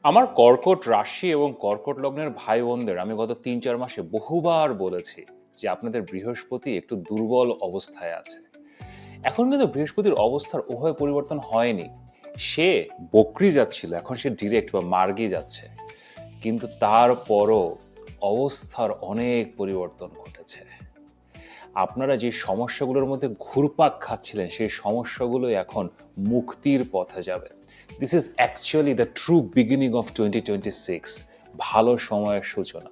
আমার কর্কট রাশি এবং কর্কট লগ্নের ভাই বোনদের আমি গত ৩-৪ মাসে বহুবার বলেছি যে আপনাদের বৃহস্পতি একটু দুর্বল অবস্থায় আছে। এখন কিন্তু বৃহস্পতির অবস্থার ওভাবে পরিবর্তন হয়নি। সে বক্রি যাচ্ছিল, এখন সে ডিরেক্ট বা মার্গী যাচ্ছে। কিন্তু তারপরও অবস্থার অনেক পরিবর্তন ঘটেছে। আপনারা যে সমস্যাগুলোর মধ্যে ঘুরপাক খাচ্ছিলেন সেই সমস্যাগুলো এখন মুক্তির পথে যাবে। This is actually the true beginning of 2026, ভালো সময়ের সূচনা।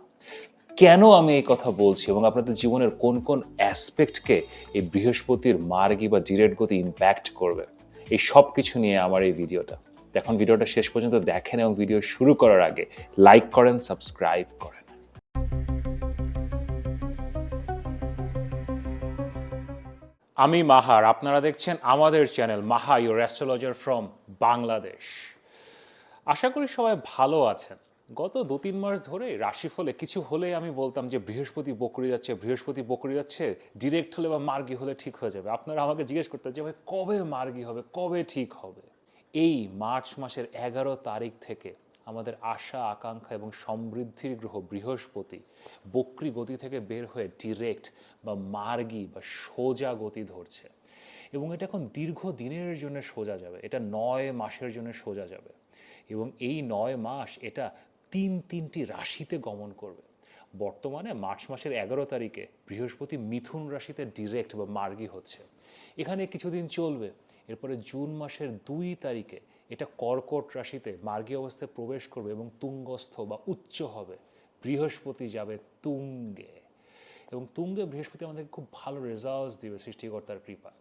কেন আমি এই কথা বলছি এবং আপনাদের জীবনের কোন কোন অ্যাসপেক্টকে এই বৃহস্পতির মার্গী বা ডিরেক্ট গতি ইম্প্যাক্ট করবে, এই সব কিছু নিয়ে আমার এই ভিডিওটা। এখন ভিডিওটা শেষ পর্যন্ত দেখেন এবং ভিডিও শুরু করার আগে লাইক করেন, সাবস্ক্রাইব করেন। আমি মাহার, আপনারা দেখছেন আমাদের channel Maha your astrologer from Bangladesh. আশা করি সবাই ভালো আছেন। গত ২-৩ মাস ধরে রাশিফলে কিছু হলে আমি বলতাম যে বৃহস্পতি বকরি যাচ্ছে, বৃহস্পতি বকরি যাচ্ছে, ডিরেক্ট হলে বা মার্গী হলে ঠিক হয়ে যাবে। আপনারা আমাকে জিজ্ঞেস করতেন যে ভাই কবে মার্গী হবে, কবে ঠিক হবে। এই মার্চ মাসের ১১ তারিখ থেকে আমাদের আশা আকাঙ্ক্ষা এবং সমৃদ্ধির গ্রহ বৃহস্পতি বক্রি গতি থেকে বের হয়ে ডিরেক্ট বা মার্গী বা সোজা গতি ধরছে। এবং এটা এখন দীর্ঘ দিনের জন্য সোজা যাবে, এটা ৯ মাসের জন্য সোজা যাবে। এবং এই ৯ মাস এটা তিনটি রাশিতে গমন করবে। বর্তমানে মার্চ মাসের ১১ তারিখে বৃহস্পতি মিথুন রাশিতে ডিরেক্ট বা মার্গী হচ্ছে, এখানে কিছুদিন চলবে। এরপরে জুন মাসের ২ তারিখে এটা কর্কট রাশিতে মার্গী অবস্থায় প্রবেশ করবে এবং তুঙ্গস্থ বা উচ্চ হবে। বৃহস্পতি যাবে তুঙ্গে, এবং তুঙ্গে বৃহস্পতি আমাদেরকে খুব ভালো রেজাল্টস দিবে সৃষ্টিকর্তার কৃপা।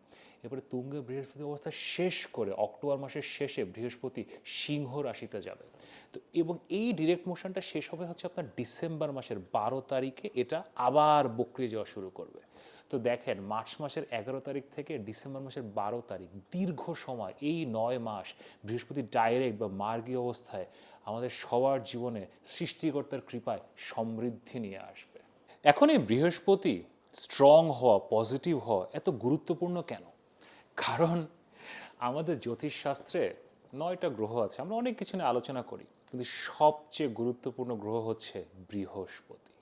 এরপরে তুঙ্গে বৃহস্পতি অবস্থা শেষ করে অক্টোবর মাসের শেষে বৃহস্পতি সিংহ রাশিতে যাবে। তো এবং এই ডিরেক্ট মোশনটা শেষ হবে হচ্ছে আপনার ডিসেম্বর মাসের ১২ তারিখে, এটা আবার বক্রি যাওয়া শুরু করবে। তো দেখেন মার্চ মাসের ১১ তারিখ থেকে ডিসেম্বর মাসের ১২ তারিখ দীর্ঘ সময়, এই ৯ মাস বৃহস্পতি ডাইরেক্ট বা মার্গী অবস্থায় আমাদের সবার জীবনে সৃষ্টিকর্তার কৃপায় সমৃদ্ধি নিয়ে আসবে। এখন এই বৃহস্পতি স্ট্রং হওয়া, পজিটিভ হওয়া এত গুরুত্বপূর্ণ কেন? কারণ আমাদের জ্যোতিষশাস্ত্রে ৯টা গ্রহ আছে, আমরা অনেক কিছু নিয়ে আলোচনা করি, কিন্তু সবচেয়ে গুরুত্বপূর্ণ গ্রহ হচ্ছে বৃহস্পতি।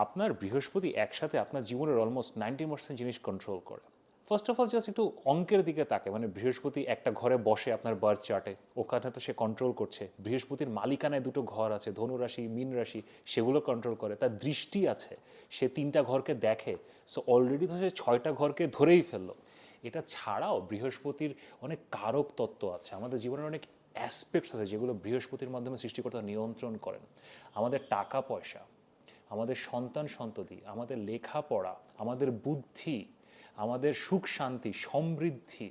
আপনার বৃহস্পতি একসাথে আপনার জীবনের অলমোস্ট 90% জিনিস কন্ট্রোল করে। ফার্স্ট অফ অল জাস্ট একটু অঙ্কের দিকে তাকে, মানে বৃহস্পতি একটা ঘরে বসে আপনার বার্থ চার্টে, ওখানে তো সে কন্ট্রোল করছে। বৃহস্পতির মালিকানায় দুটো ঘর আছে, ধনু রাশি, মীন রাশি, সেগুলো কন্ট্রোল করে। তার দৃষ্টি আছে, সে 3টা ঘরকে দেখে। সো অলরেডি তো সে 6টা ঘরকে ধরেই ফেললো। এটা ছাড়াও বৃহস্পতির অনেক কারক তত্ত্ব আছে, আমাদের জীবনের অনেক অ্যাসপেক্টস আছে যেগুলো বৃহস্পতির মাধ্যমে সৃষ্টিকর্তা নিয়ন্ত্রণ করেন। আমাদের টাকা পয়সা, আমাদের সন্তান সন্ততি, আমাদের লেখাপড়া, আমাদের বুদ্ধি, আমাদের সুখ শান্তি সমৃদ্ধি,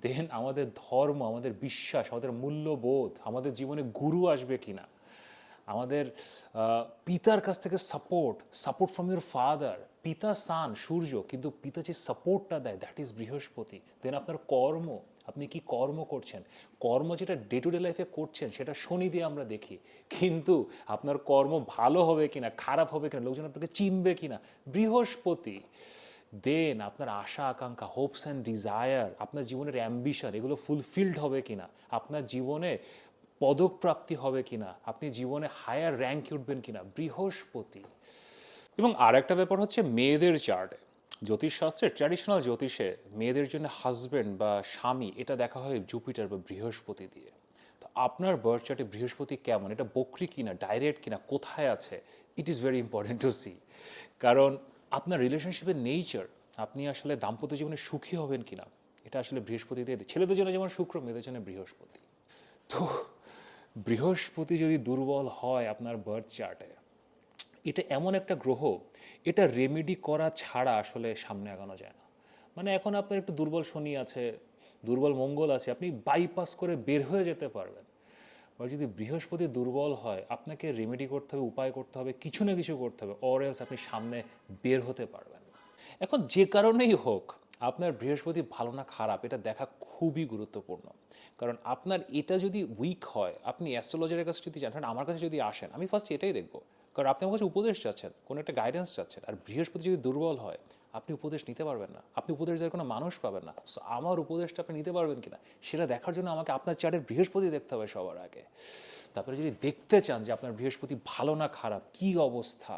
দেন আমাদের ধর্ম, আমাদের বিশ্বাস, আমাদের মূল্যবোধ, আমাদের জীবনে গুরু আসবে কিনা, আমাদের পিতার কাছ থেকে support, support from your father. পিতা সান সূর্য, কিন্তু পিতা যে সাপোর্টটা দেয় দ্যাট ইজ বৃহস্পতি। দেন আপনার কর্ম, আপনি কি কর্ম করছেন, কর্ম যেটা ডে টু ডে লাইফে করছেন সেটা শনি দিয়ে আমরা দেখি, কিন্তু আপনার কর্ম ভালো হবে কিনা, খারাপ হবে কিনা, লোকজন আপনাকে চিনবে কিনা, বৃহস্পতি। দেন আপনার আশা আকাঙ্ক্ষা, হোপস অ্যান্ড ডিজায়ার, আপনার জীবনের অ্যাম্বিশন, এগুলো ফুলফিলড হবে কিনা, আপনার জীবনে পদকপ্রাপ্তি হবে কিনা, আপনি জীবনে হায়ার র্যাঙ্কে উঠবেন কিনা, বৃহস্পতি। এবং আর একটা ব্যাপার হচ্ছে মেয়েদের চার্টে, জ্যোতিষশাস্ত্রের ট্র্যাডিশনাল জ্যোতিষে মেয়েদের জন্য হাজব্যান্ড বা স্বামী এটা দেখা হয় জুপিটার বা বৃহস্পতি দিয়ে। তো আপনার বার্থ চার্টে বৃহস্পতি কেমন, এটা বক্রি কিনা, ডাইরেক্ট কিনা, কোথায় আছে, it is very important to see. কারণ আপনার রিলেশনশিপের নেচার, আপনি আসলে দাম্পত্য জীবনে সুখী হবেন কিনা, এটা আসলে বৃহস্পতি দিয়ে। ছেলেদের জন্য যেমন শুক্র, মেয়েদের জন্য বৃহস্পতি। তো বৃহস্পতি যদি দুর্বল হয় আপনার বার্থ চার্টে, এটা এমন একটা গ্রহ, এটা রেমেডি করা ছাড়া আসলে সামনে আগানো যায় না। মানে এখন আপনার একটু দুর্বল শনি আছে, দুর্বল মঙ্গল আছে, আপনি বাইপাস করে বের হয়ে যেতে পারবেন। আর যদি বৃহস্পতি দুর্বল হয়, আপনাকে রেমেডি করতে হবে, উপায় করতে হবে, কিছু না কিছু করতে হবে, অর এলস আপনি সামনে বের হতে পারবেন না। এখন যে কারণেই হোক, আপনার বৃহস্পতি ভালো না খারাপ এটা দেখা খুবই গুরুত্বপূর্ণ। কারণ আপনার এটা যদি উইক হয়, আপনি অ্যাস্ট্রোলজারের কাছে যদি জানেন, আমার কাছে যদি আসেন, আমি ফার্স্ট এটাই দেখব। কারণ আপনি আমার কাছে উপদেশ চাচ্ছেন, কোনো একটা গাইডেন্স চাচ্ছেন, আর বৃহস্পতি যদি দুর্বল হয় আপনি উপদেশ নিতে পারবেন না, আপনি উপদেশ দেওয়ার কোনো মানুষ পাবেন না। সো আমার উপদেশটা আপনি নিতে পারবেন কিনা সেটা দেখার জন্য আমাকে আপনার চার্টের বৃহস্পতি দেখতে হবে সবার আগে। তারপরে যদি দেখতে চান যে আপনার বৃহস্পতি ভালো না খারাপ, কি অবস্থা,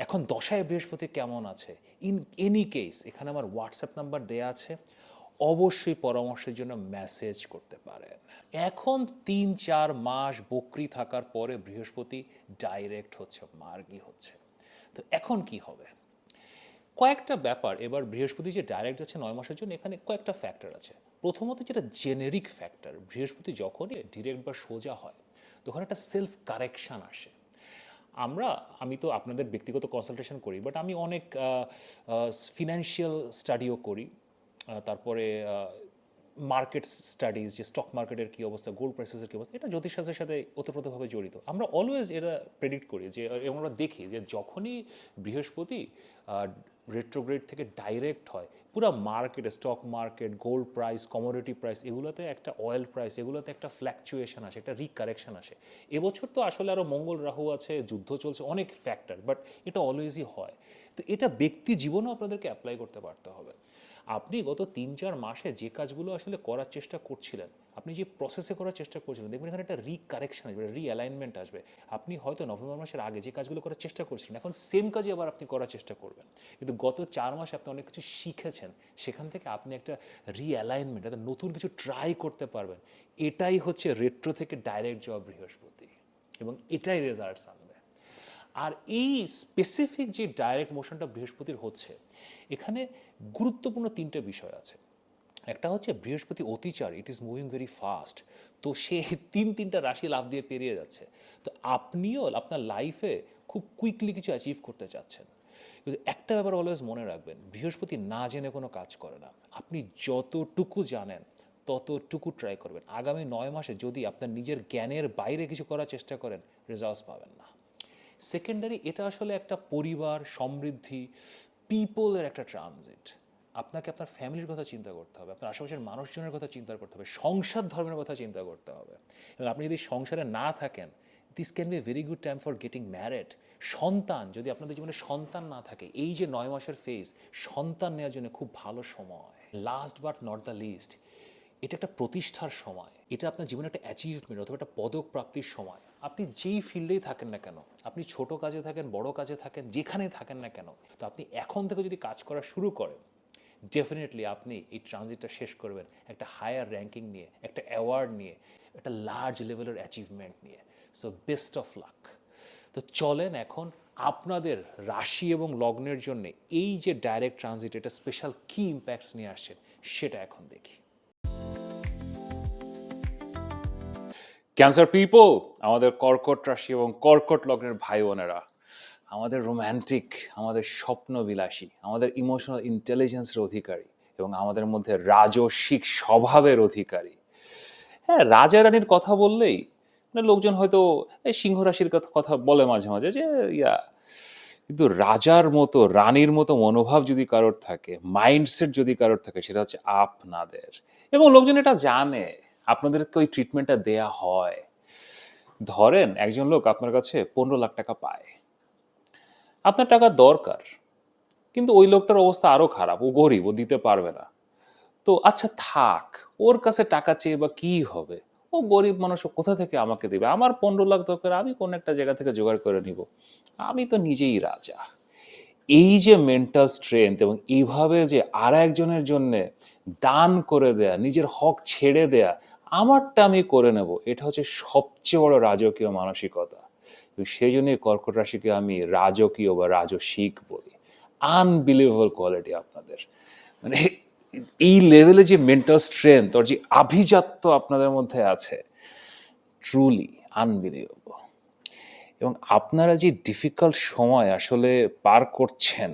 এখন দশায় বৃহস্পতি কেমন আছে, ইন এনি কেস এখানে আমার হোয়াটসঅ্যাপ নাম্বার দেয়া আছে, অবশ্যই পরামর্শের জন্য মেসেজ করতে পারেন। এখন 3-4 মাস বকরি থাকার পরে বৃহস্পতি ডাইরেক্ট হচ্ছে, মার্গী হচ্ছে। তো এখন কি হবে? কয়েকটা ব্যাপার, এবার বৃহস্পতি যে ডাইরেক্ট যাচ্ছে 9 মাসের জন্য, এখানে কয়েকটা ফ্যাক্টর আছে। প্রথমত যেটা জেনেরিক ফ্যাক্টর, বৃহস্পতি যখনই ডিরেক্ট বা সোজা হয় তখন একটা সেলফ কারেকশান আসে। আমি তো আপনাদের ব্যক্তিগত কনসালটেশন করি, বাট আমি অনেক ফিনান্সিয়াল স্টাডিও করি, তারপরে মার্কেট স্টাডিজ, যে স্টক মার্কেটের কী অবস্থা, গোল্ড প্রাইসেসের কী অবস্থা, এটা জ্যোতিষশাস্ত্রের সাথে ওতপ্রোতভাবে জড়িত। আমরা অলওয়েজ এটা প্রেডিক্ট করি যে, এবং আমরা দেখি যে যখনই বৃহস্পতি রেট্রোগ্রেড থেকে ডাইরেক্ট হয়, পুরো মার্কেটে, stock market, gold price, commodity price, এগুলোতে একটা অয়েল প্রাইস, এগুলোতে একটা ফ্ল্যাকচুয়েশন আসে, একটা রিকারেকশন আসে। এবছর তো আসলে আরও মঙ্গল রাহু আছে, যুদ্ধ চলছে, অনেক ফ্যাক্টর, বাট এটা অলওয়েজই হয়। তো এটা ব্যক্তি জীবনেও আপনাদেরকে অ্যাপ্লাই করতে পারতে হবে। আপনি গত 3-4 মাসে যে কাজগুলো আসলে করার চেষ্টা করছিলেন, আপনি যে প্রসেসে করার চেষ্টা করছিলেন, দেখবেন এখানে একটা রিকারেকশন আসবে, রিঅ্যালাইনমেন্ট আসবে। আপনি হয়তো নভেম্বর মাসের আগে যে কাজগুলো করার চেষ্টা করছিলেন, এখন সেম কাজই আবার আপনি করার চেষ্টা করবেন, কিন্তু গত 4 মাসে আপনি অনেক কিছু শিখেছেন, সেখান থেকে আপনি একটা রিঅ্যালাইনমেন্ট, একটা নতুন কিছু ট্রাই করতে পারবেন। এটাই হচ্ছে রেট্রো থেকে ডাইরেক্ট যাওয়া বৃহস্পতি, এবং এটাই রেজাল্টস আনবে। আর এই স্পেসিফিক যে ডাইরেক্ট মোশনটা বৃহস্পতির হচ্ছে, এখানে গুরুত্বপূর্ণ 3টে বিষয় আছে। একটা হচ্ছে বৃহস্পতি অতিচার, it is moving very fast, তো সে 3টা রাশি লাফ দিয়ে পেরিয়ে যাচ্ছে। তো আপনিও আপনার লাইফে খুব কুইকলি কিছু অ্যাচিভ করতে চাচ্ছেন, কিন্তু একটা ব্যাপার অলওয়েজ মনে রাখবেন, বৃহস্পতি না জেনে কোনো কাজ করে না। আপনি যতটুকু জানেন ততটুকু ট্রাই করবেন। আগামী 9 মাসে যদি আপনার নিজের জ্ঞানের বাইরে কিছু করার চেষ্টা করেন, রেজাল্টস পাবেন না। সেকেন্ডারি, এটা আসলে একটা পরিবার, সমৃদ্ধি, পিপলের একটা ট্রানজিট। আপনাকে আপনার ফ্যামিলির কথা চিন্তা করতে হবে, আপনার আশেপাশের মানুষজনের কথা চিন্তা করতে হবে, সংসার ধর্মের কথা চিন্তা করতে হবে। এবং আপনি যদি সংসারে না থাকেন, this can B a very good time for getting married. সন্তান, যদি আপনাদের জীবনে সন্তান না থাকে, এই যে 9 মাসের ফেজ, সন্তান নেওয়ার জন্য খুব ভালো সময়। Last but not the least, এটা একটা প্রতিষ্ঠার সময়, এটা আপনার জীবনে একটা অ্যাচিভমেন্ট অথবা একটা পদক প্রাপ্তির সময়। আপনি যেই ফিল্ডেই থাকেন না কেন, আপনি ছোট কাজে থাকেন, বড় কাজে থাকেন, যেখানেই থাকেন না কেন, তো আপনি এখন থেকে যদি কাজ করা শুরু করেন, ডেফিনেটলি আপনি এই ট্রানজিটটা শেষ করবেন একটা হায়ার র্যাঙ্কিং নিয়ে, একটা অ্যাওয়ার্ড নিয়ে, একটা লার্জ লেভেলের অ্যাচিভমেন্ট নিয়ে। So best of luck. তো চলেন এখন আপনাদের রাশি এবং লগ্নের জন্য এই যে ডাইরেক্ট ট্রানজিট, এটা স্পেশাল কী ইম্প্যাক্টস নিয়ে আসছে সেটা এখন দেখি। ক্যান্সার পিপল, আমাদের কর্কট রাশি এবং কর্কট লগ্নের ভাই বোনেরা, আমাদের রোম্যান্টিক, আমাদের স্বপ্নবিলাসী, আমাদের ইমোশনাল ইন্টেলিজেন্সের অধিকারী, এবং আমাদের মধ্যে রাজসিক স্বভাবের অধিকারী। হ্যাঁ, রাজা রানীর কথা বললেই মানে লোকজন হয়তো এই সিংহ রাশির কথা বলে মাঝে মাঝে, যে ইয়া, কিন্তু রাজার মতো, রানীর মতো মনোভাব যদি কারোর থাকে, মাইন্ডসেট যদি কারোর থাকে, সেটা হচ্ছে আপনাদের। এবং লোকজন এটা জানে, আপনাদেরকে ওই ট্রিটমেন্টটা দেয়া হয়। ধরেন একজন লোক আপনার কাছে 15 লাখ টাকা পায়, আপনার টাকা দরকার, কিন্তু ওই লোকটার অবস্থা আরো খারাপ, ও গরিব, ও দিতে পারবে না। তো আচ্ছা থাক, ওর কাছে টাকা চেয়ে বা কি হবে, ও গরিব মানুষ, ও কোথা থেকে আমাকে দেবে, আমার 15 লাখ দরকার, আমি কোন একটা জায়গা থেকে জোগাড় করে নিব, আমি তো নিজেই রাজা। এই যে মেন্টাল স্ট্রেংথ, এবং এইভাবে যে আর একজনের জন্য দান করে দেয়া, নিজের হক ছেড়ে দেয়া, আমারটা আমি করে নেব, এটা হচ্ছে সবচেয়ে বড় রাজকীয় মানসিকতা। এবং সেই জন্যই কর্কট রাশিকে আমি রাজকীয় বা রাজসিক বলি। আনবিলিভেবল কোয়ালিটি আপনাদের, মানে এই লেভেলে যে মেন্টাল স্ট্রেংথ আর যে আভিজাত্য আপনাদের মধ্যে আছে, ট্রুলি আনবিলিভেবল। এবং আপনারা যে ডিফিকাল্ট সময় আসলে পার করছেন,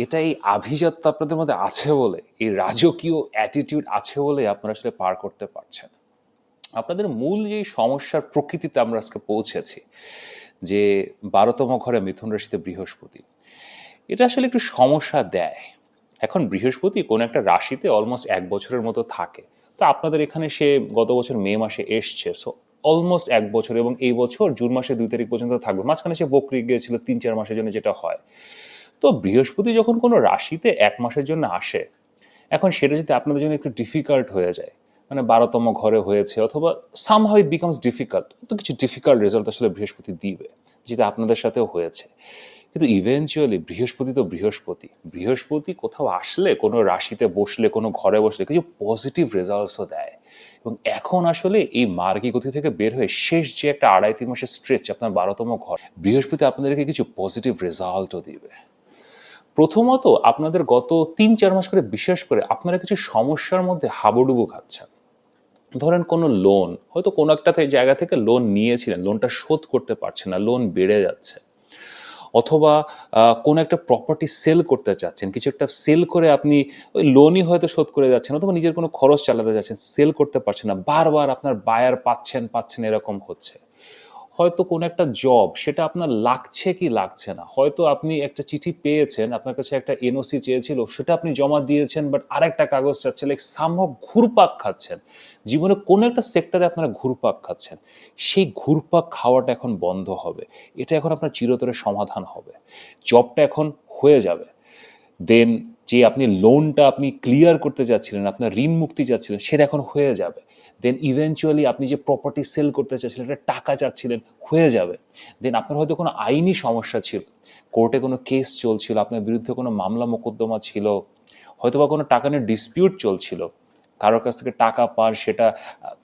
এটা এই আভিজাত্য আপনাদের মধ্যে আছে বলে, এই রাজকীয় অ্যাটিটিউড আছে বলে আপনারা আসলে পার করতে পারছেন। আপনাদের মূল যে সমস্যার প্রকৃতিতে আমরা আজকে পৌঁছেছি, যে 12তম ঘরে মিথুন রাশিতে বৃহস্পতি, এটা আসলে একটু সমস্যা দেয়। এখন বৃহস্পতি কোন একটা রাশিতে অলমোস্ট 1 বছরের মতো থাকে, তো আপনাদের এখানে সে গত বছর মে মাসে এসছে, সো অলমোস্ট 1 বছর, এবং এই বছর জুন মাসের 2 তারিখ পর্যন্ত থাকবে। মাঝখানে সে বকরি গিয়েছিল 3-4 মাসের জন্য, যেটা হয়। তো বৃহস্পতি যখন কোনো রাশিতে 1 মাসের জন্য আসে, এখন সেটা যদি আপনাদের জন্য একটু ডিফিকাল্ট হয়ে যায়, মানে 12তম ঘরে হয়েছে, অথবা সামহাউ ইট বিকামস ডিফিকাল্ট, তো কিছু ডিফিকাল্ট রেজাল্ট আসলে বৃহস্পতি দিবে, যেটা আপনাদের সাথেও হয়েছে। কিন্তু ইভেনচুয়ালি বৃহস্পতি তো বৃহস্পতি, বৃহস্পতি কোথাও আসলে, কোনো রাশিতে বসলে, কোনো ঘরে বসলে কিছু পজিটিভ রেজাল্টসও দেয়। এবং এখন আসলে এই মার্গী গতি থেকে বের হয়ে শেষ যে একটা 2.5-3 মাসের স্ট্রেচ আপনার 12তম ঘর, বৃহস্পতি আপনাদেরকে কিছু পজিটিভ রেজাল্টও দিবে। প্রথমত, আপনাদের গত 3-4 মাস করে বিশেষ করে আপনারা কিছু সমস্যার মধ্যে হাবুডুবু খাচ্ছেন। ধরেন কোনো লোন, হয়তো কোনো একটা জায়গা থেকে লোন নিয়েছিলেন, লোনটা শোধ করতে পারছেন না, লোন বেড়ে যাচ্ছে। অথবা কোনো একটা প্রপার্টি সেল করতে চাচ্ছেন, কিছু একটা সেল করে আপনি ওই লোনই হয়তো শোধ করে যাচ্ছেন, অথবা নিজের কোনো খরচ চালাতে যাচ্ছেন, সেল করতে পারছেন না, বারবার আপনার বায়ার পাচ্ছেন এরকম হচ্ছে। হয়তো কোনো একটা জব, সেটা আপনার লাগছে কি লাগছে না, হয়তো আপনি একটা চিঠি পেয়েছেন, আপনার কাছে একটা এনওসি চেয়েছিল, সেটা আপনি জমা দিয়েছেন, বাট আরেকটা কাগজ চাচ্ছে, লাইক সামহাউ ঘুরপাক খাচ্ছেন। জীবনে কোনো একটা সেক্টরে আপনারা ঘুরপাক খাচ্ছেন, সেই ঘুরপাক খাওয়াটা এখন বন্ধ হবে, এটা এখন আপনার চিরতরে সমাধান হবে, জবটা এখন হয়ে যাবে। দেন যে আপনি লোনটা আপনি ক্লিয়ার করতে যাচ্ছিলেন, আপনার ঋণ মুক্তি চাচ্ছিলেন, সেটা এখন হয়ে যাবে। দেন ইভেনচুয়ালি আপনি যে প্রপার্টি সেল করতে চাচ্ছিলেন, এটা টাকা চাচ্ছিলেন, হয়ে যাবে। দেন আপনার হয়তো কোনো আইনি সমস্যা ছিল, কোর্টে কোনো কেস চলছিল, আপনার বিরুদ্ধে কোনো মামলা মোকদ্দমা ছিল, হয়তো বা কোনো টাকা নিয়ে ডিসপিউট চলছিল, কারোর কাছ থেকে টাকা পান, সেটা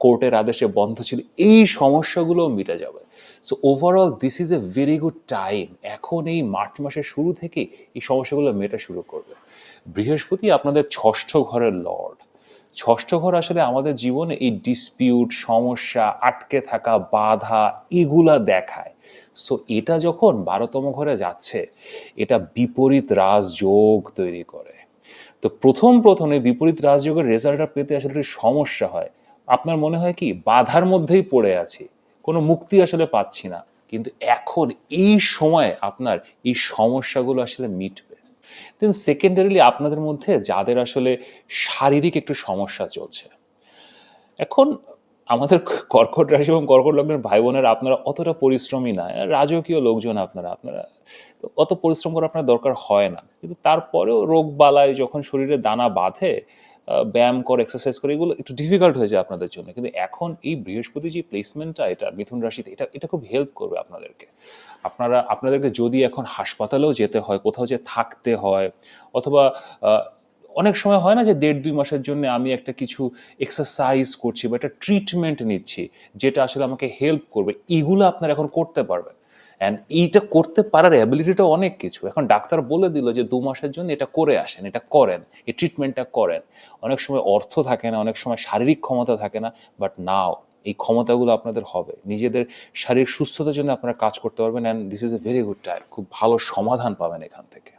কোর্টের আদেশে বন্ধ ছিল, এই সমস্যাগুলোও মিটে যাবে। So overall this is a very good time. এখন এই মার্চ মাসের শুরু থেকে এই সমস্যাগুলো মেটা শুরু করবে। বৃহস্পতি আপনাদের ষষ্ঠ ঘরের লর্ড। ষষ্ঠ ঘর আসলে আমাদের জীবনে এই ডিসপিউট, সমস্যা, আটকে থাকা, বাধা, এগুলা দেখায়। সো এটা যখন 12তম ঘরে যাচ্ছে, এটা বিপরীত রাজযোগ তৈরি করে। তো প্রথম এই বিপরীত রাজযোগের রেজাল্টটা পেতে আসলে একটু সমস্যা হয়। আপনার মনে হয় কি, বাধার মধ্যেই পড়ে আছি, কোনো মুক্তি আসলে পাচ্ছি না। কিন্তু এখন এই সময় আপনার এই সমস্যাগুলো আসলে মিটবে। দেন সেকেন্ডারিলি আপনাদের মধ্যে যাদের আসলে শারীরিক একটু সমস্যা চলছে, এখন আমাদের কর্কট রাশি এবং কর্কট লগ্নের ভাই বোনেরা, আপনারা অতটা পরিশ্রমী না, রাজকীয় লোকজন আপনারা, তো অত পরিশ্রম করার আপনার দরকার হয় না। কিন্তু তারপরেও রোগ বালায় যখন শরীরে দানা বাঁধে, ব্যায়াম করে, এক্সারসাইজ করে, এগুলো একটু ডিফিকাল্ট হয়ে যায় আপনাদের জন্য। কিন্তু এখন এই বৃহস্পতি যে প্লেসমেন্টটা, এটা মিথুন রাশিতে, এটা খুব হেল্প করবে আপনাদেরকে। আপনাদেরকে যদি এখন হাসপাতালেও যেতে হয়, কোথাও যে থাকতে হয়, অথবা অনেক সময় হয় না যে 1.5-2 মাসের জন্য আমি একটা কিছু এক্সারসাইজ করছি বা একটা ট্রিটমেন্ট নিচ্ছি, যেটা আসলে আমাকে হেল্প করবে, এগুলো আপনারা এখন করতে পারবেন। অ্যান্ড এইটা করতে পারার অ্যাবিলিটিটা অনেক কিছু। এখন ডাক্তার বলে দিল যে 2 মাসের জন্য এটা করে আসেন, এটা করেন, এই ট্রিটমেন্টটা করেন। অনেক সময় অর্থ থাকে না, অনেক সময় শারীরিক ক্ষমতা থাকে না, বাট নাও এই ক্ষমতাগুলো আপনাদের হবে, নিজেদের শারীরিক সুস্থতার জন্য আপনারা কাজ করতে পারবেন। And this is a very good time, খুব ভালো সমাধান পাবেন এখান থেকে।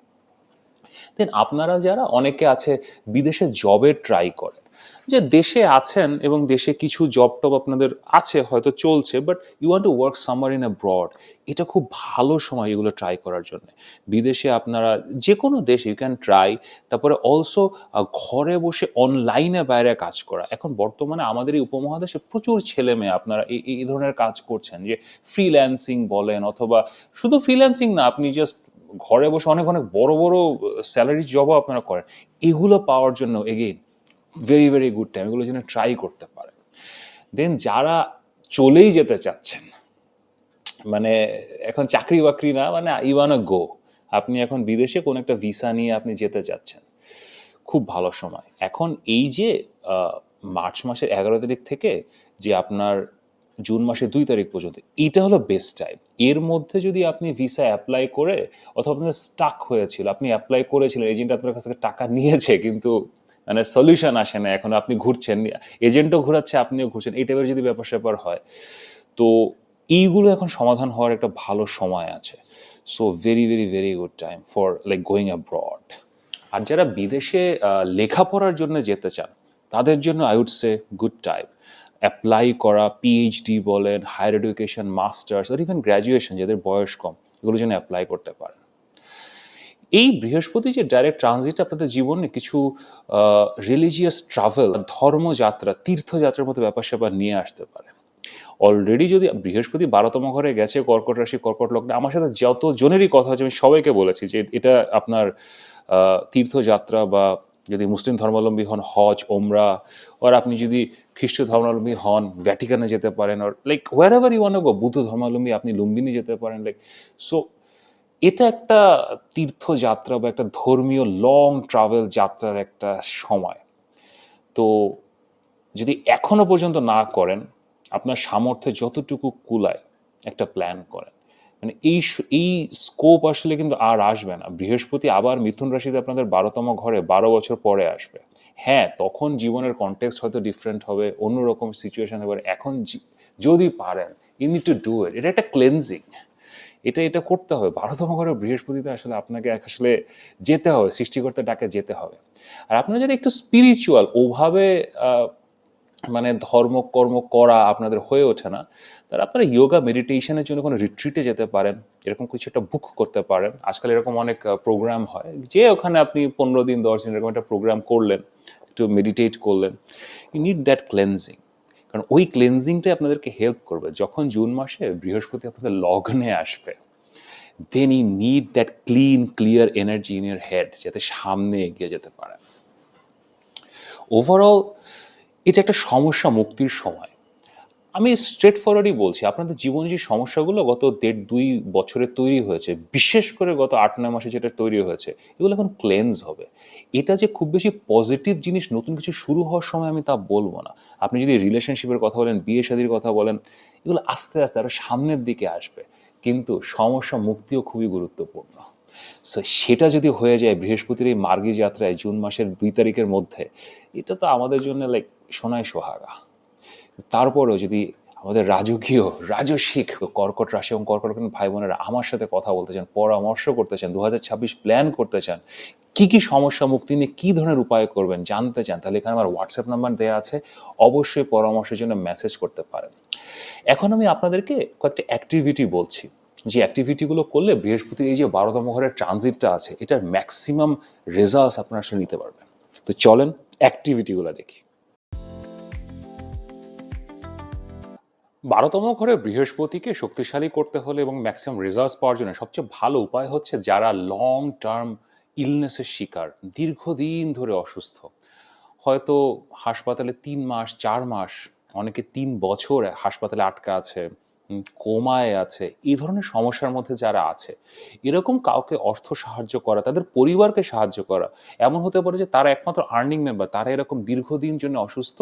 দেন আপনারা যারা, অনেকে আছে বিদেশে জবের ট্রাই করেন, যে দেশে আছেন এবং দেশে কিছু জব টব আপনাদের আছে, হয়তো চলছে, but you want to work summer in abroad, এটা খুব ভালো সময় এগুলো ট্রাই করার জন্য। বিদেশে আপনারা যে কোনো দেশে ইউ ক্যান ট্রাই। তারপরে অলসো ঘরে বসে অনলাইনে বাইরে কাজ করা। এখন বর্তমানে আমাদের এই উপমহাদেশে প্রচুর ছেলে মেয়ে আপনারা এই ধরনের কাজ করছেন, যে ফ্রিল্যান্সিং বলেন, অথবা শুধু ফ্রিল্যান্সিং না, আপনি জাস্ট ঘরে বসে অনেক অনেক বড় বড় স্যালারি জবও আপনারা করেন। এগুলো পাওয়ার জন্য again very very good time, এগুলোর জন্য ট্রাই করতে পারেন। দেন যারা চলেই যেতে চাচ্ছেন, মানে এখন চাকরি বাকরি না, মানে ইউ ওয়ান্না গো, আপনি এখন বিদেশে কোনো একটা ভিসা নিয়ে আপনি যেতে চাচ্ছেন, খুব ভালো সময়। এখন এই যে মার্চ মাসের 11 তারিখ থেকে যে আপনার জুন মাসের 2 তারিখ পর্যন্ত, এইটা হলো বেস্ট টাইম। এর মধ্যে যদি আপনি ভিসা অ্যাপ্লাই করে, অথবা আপনার স্টাক হয়েছিল, আপনি অ্যাপ্লাই করেছিলেন, এজেন্ট আপনার কাছ থেকে টাকা নিয়েছে, কিন্তু মানে সলিউশন আসে না, এখন আপনি ঘুরছেন, এজেন্টও ঘুরাচ্ছে, আপনিও ঘুরছেন, এই টাইপের যদি ব্যাপার স্যাপার হয়, তো এইগুলো এখন সমাধান হওয়ার একটা ভালো সময় আছে। So very very very good time for like going abroad. আর যারা বিদেশে লেখাপড়ার জন্য যেতে চান, তাদের জন্য I would say good time. Apply করা, পিএইচডি বলেন, হায়ার এডুকেশন, মাস্টার্স, আর ইভেন গ্র্যাজুয়েশন, যাদের বয়স কম, এগুলোর জন্য অ্যাপ্লাই করতে পারেন। এই বৃহস্পতি যে ডাইরেক্ট ট্রানজিট আপনাদের জীবনে কিছু রিলিজিয়াস ট্রাভেল, ধর্মযাত্রা, তীর্থযাত্রার মতো ব্যাপার স্যাপার নিয়ে আসতে পারে। অলরেডি যদি বৃহস্পতি 12তম ঘরে গেছে, কর্কট রাশি, কর্কট লগ্নে, আমার সাথে যত জনেরই কথা হচ্ছে, আমি সবাইকে বলেছি যে এটা আপনার তীর্থযাত্রা, বা যদি মুসলিম ধর্মাবলম্বী হন, হজ, ওমরা, আর আপনি যদি খ্রিস্ট ধর্মাবলম্বী হন, ভ্যাটিকানে যেতে পারেন, আর like wherever you want to go, বুদ্ধ ধর্মাবলম্বী আপনি লুম্বিনী যেতে পারেন, লাইক সো এটা একটা তীর্থযাত্রা বা একটা ধর্মীয় লং ট্রাভেল যাত্রার একটা সময়। তো যদি এখনো পর্যন্ত না করেন, আপনার সামর্থ্যে যতটুকু কুলায় একটা প্ল্যান করেন। মানে এই স্কোপ আসলে কিন্তু আর আসবে না। বৃহস্পতি আবার মিথুন রাশিতে আপনাদের 12তম ঘরে 12 বছর পরে আসবে। হ্যাঁ, তখন জীবনের কনটেক্সট হয়তো ডিফারেন্ট হবে, অন্যরকম সিচুয়েশন হবে। এখন যদি পারেন, you need to do it. এটা একটা ক্লেনজিং, এটা করতে হবে। 12তম ঘরে বৃহস্পতিতে আসলে আপনাকে আসলে যেতে হবে, সৃষ্টিকর্তার ডাকে যেতে হবে। আর আপনারা যারা একটু স্পিরিচুয়াল, ওভাবে মানে ধর্মকর্ম করা আপনাদের হয়ে ওঠে না, তারা আপনারা ইয়োগা মেডিটেশনের জন্য কোনো রিট্রিটে যেতে পারেন, এরকম কিছু একটা বুক করতে পারেন। আজকাল এরকম অনেক প্রোগ্রাম হয়, যে ওখানে আপনি 15 দিন 10 দিন এরকম একটা প্রোগ্রাম করলেন, একটু মেডিটেট করলেন। ইউ নিড দ্যাট ক্লেনজিং, কারণ ওই ক্লেনজিংটাই আপনাদেরকে হেল্প করবে। যখন জুন মাসে বৃহস্পতি আপনাদের লগ্নে আসবে, then you need that clear energy in your head, যাতে সামনে এগিয়ে যেতে পারে। ওভারঅল এটা একটা সমস্যা মুক্তির সময়। আমি স্ট্রেট ফরওয়ার্ডই বলছি, আপনাদের জীবনে যে সমস্যাগুলো গত 1.5-2 বছরে তৈরি হয়েছে, বিশেষ করে গত 8-9 মাসে যেটা তৈরি হয়েছে, এগুলো এখন ক্লেন্স হবে। এটা যে খুব বেশি পজিটিভ জিনিস, নতুন কিছু শুরু হওয়ার সময় আমি তা বলবো না। আপনি যদি রিলেশনশিপের কথা বলেন, বিয়ে শাদীর কথা বলেন, এগুলো আস্তে আস্তে আরও সামনের দিকে আসবে। কিন্তু সমস্যা মুক্তিও খুবই গুরুত্বপূর্ণ। সো সেটা যদি হয়ে যায় বৃহস্পতির এই মার্গী যাত্রায় জুন মাসের 2 তারিখের মধ্যে, এটা তো আমাদের জন্য লাইক সোনায় সোহাগা। তারপরেও যদি আমাদের রাজকীয় রাজসিক কর্কট রাশি এবং কর্কট ভাই বোনেরা আমার সাথে কথা বলতে চান, পরামর্শ করতে চান, 2026 প্ল্যান করতে চান, কি কি সমস্যা মুক্তি নিয়ে কী ধরনের উপায় করবেন জানতে চান, তাহলে এখানে আমার হোয়াটসঅ্যাপ নাম্বার দেওয়া আছে, অবশ্যই পরামর্শের জন্য মেসেজ করতে পারেন। এখন আমি আপনাদেরকে কয়েকটা অ্যাক্টিভিটি বলছি, যে অ্যাক্টিভিটিগুলো করলে বৃহস্পতির এই যে 12তম ঘরের ট্রানজিটটা আছে, এটার ম্যাক্সিমাম রেজাল্টস আপনারা আসলে নিতে পারবেন। তো চলেন অ্যাক্টিভিটিগুলো দেখি। 12তম ঘরে বৃহস্পতিকে শক্তিশালী করতে হলে এবং ম্যাক্সিমাম রেজাল্টস পাওয়ার জন্য সবচেয়ে ভালো উপায় হচ্ছে, যারা লং টার্ম ইলনেসের শিকার, দীর্ঘদিন ধরে অসুস্থ, হয়তো হাসপাতালে 3 মাস 4 মাস, অনেকে 3 বছর হাসপাতালে আটকা আছে, কোমায় আছে, এই ধরনের সমস্যার মধ্যে যারা আছে, এরকম কাউকে অর্থ সাহায্য করা, তাদের পরিবারকে সাহায্য করা। এমন হতে পারে যে তারা একমাত্র আর্নিং মেম্বার, তারা এরকম দীর্ঘদিন জন্য অসুস্থ,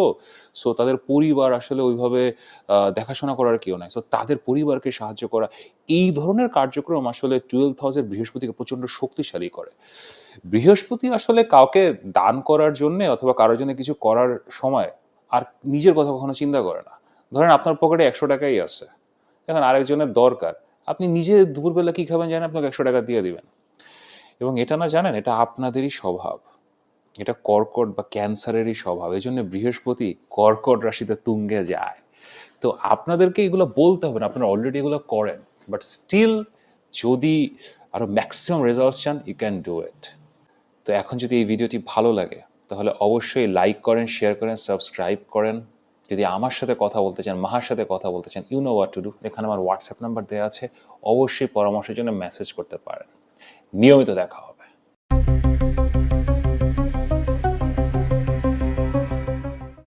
সো তাদের পরিবার আসলে ওইভাবে দেখাশোনা করার কেউ নাই, সো তাদের পরিবারকে সাহায্য করা। এই ধরনের কার্যক্রম আসলে 12th হাউসের বৃহস্পতিকে প্রচণ্ড শক্তিশালী করে। বৃহস্পতি আসলে কাউকে দান করার জন্যে অথবা কারোর জন্য কিছু করার সময় আর নিজের কথা কখনো চিন্তা করে না। ধরেন আপনার পকেটে 100 টাকাই আছে, এখন আরেকজনের দরকার, আপনি নিজে দুপুরবেলা কী খাবেন জানেন, আপনাকে 100 টাকা দিয়ে দিবেন। এবং এটা না জানেন, এটা আপনাদেরই স্বভাব, এটা কর্কট বা ক্যান্সারেরই স্বভাব। এই জন্য বৃহস্পতি কর্কট রাশিতে তুঙ্গে যায়। তো আপনাদেরকে এগুলো বলতে হবে না, আপনারা অলরেডি এগুলো করেন, বাট স্টিল যদি আরও ম্যাক্সিমাম রেজাল্টস চান, ইউ ক্যান ডু ইট। তো এখন যদি এই ভিডিওটি ভালো লাগে, তাহলে অবশ্যই লাইক করেন, শেয়ার করেন, সাবস্ক্রাইব করেন। যদি আমার সাথে কথা বলতে চান, মাহার সাথে কথা বলতে চান, you know what to do. এখানে আমার হোয়াটসঅ্যাপ নাম্বার দেওয়া আছে, অবশ্যই পরামর্শের জন্য মেসেজ করতে পারেন। নিয়মিত দেখা হবে।